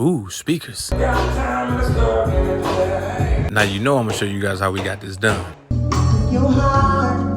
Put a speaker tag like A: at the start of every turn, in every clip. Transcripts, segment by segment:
A: Ooh, speakers. Now you know I'm gonna show you guys how we got this done.
B: Your heart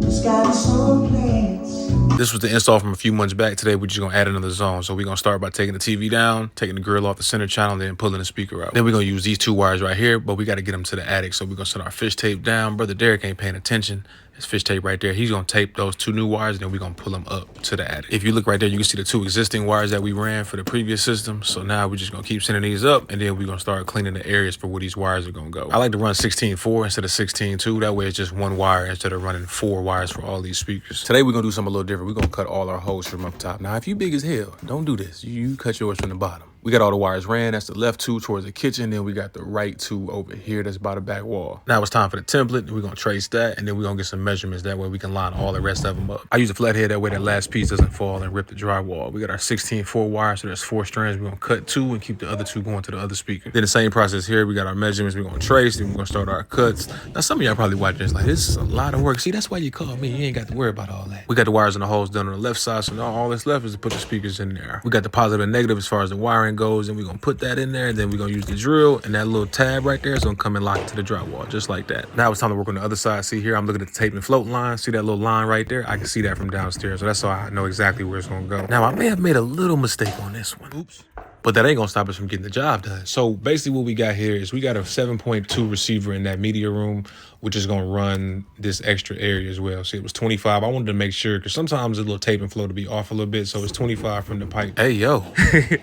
B: has got its own place.
A: This was the install from a few months back. Today we're just gonna add another zone. So we're gonna start by taking the TV down, taking the grill off the center channel, then pulling the speaker out. Then we're gonna use these two wires right here, but we gotta get them to the attic. So we're gonna set our fish tape down. Brother Derek ain't paying attention. There's fish tape right there. He's gonna tape those two new wires, and then we're gonna pull them up to the attic. If you look right there, you can see the two existing wires that we ran for the previous system. So now we're just gonna keep sending these up, and then we're gonna start cleaning the areas for where these wires are gonna go. I like to run 16.4 instead of 16.2. That way it's just one wire instead of running 4 wires for all these speakers. Today we're gonna do something a little different. We're gonna cut all our hose from up top. Now, if you big as hell, don't do this. You cut yours from the bottom. We got all the wires ran. That's the left two towards the kitchen. Then we got the right two over here. That's by the back wall. Now it's time for the template. We're going to trace that. And then we're going to get some measurements. That way we can line all the rest of them up. I use a flathead. That way that last piece doesn't fall and rip the drywall. We got our 16.4 wire. So there's 4 strands. We're going to cut 2 and keep the other 2 going to the other speaker. Then the same process here. We got our measurements. We're going to trace. Then we're going to start our cuts. Now some of y'all probably watching this like, this is a lot of work. See, that's why you call me. You ain't got to worry about all that. We got the wires and the holes done on the left side. So now all that's left is to put the speakers in there. We got the positive and negative as far as the wiring goes. And we're going to put that in there, and then we're gonna use the drill, and that little tab right there is gonna come and lock to the drywall just like that. Now it's time to work on the other side. See here, I'm looking at the tape and float line. See that little line right there? I can see that from downstairs, so that's how I know exactly where it's gonna go. Now I may have made a little mistake on this one. Oops. But that ain't gonna stop us from getting the job done. So basically what we got here is we got a 7.2 receiver in that media room, which is gonna run this extra area as well. See, it was 25. I wanted to make sure, because sometimes the little tape and flow to be off a little bit, so it's 25 from the pipe. Hey, yo. All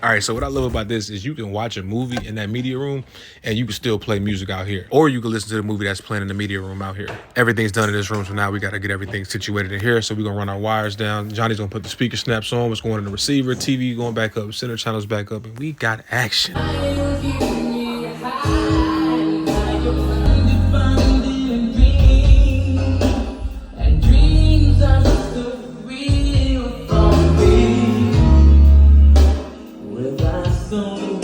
A: right, so what I love about this is you can watch a movie in that media room, and you can still play music out here. Or you can listen to the movie that's playing in the media room out here. Everything's done in this room, so now we gotta get everything situated in here. So we're gonna run our wires down. Johnny's gonna put the speaker snaps on, what's going in the receiver, TV going back up, center channels back up, and we got action.
B: So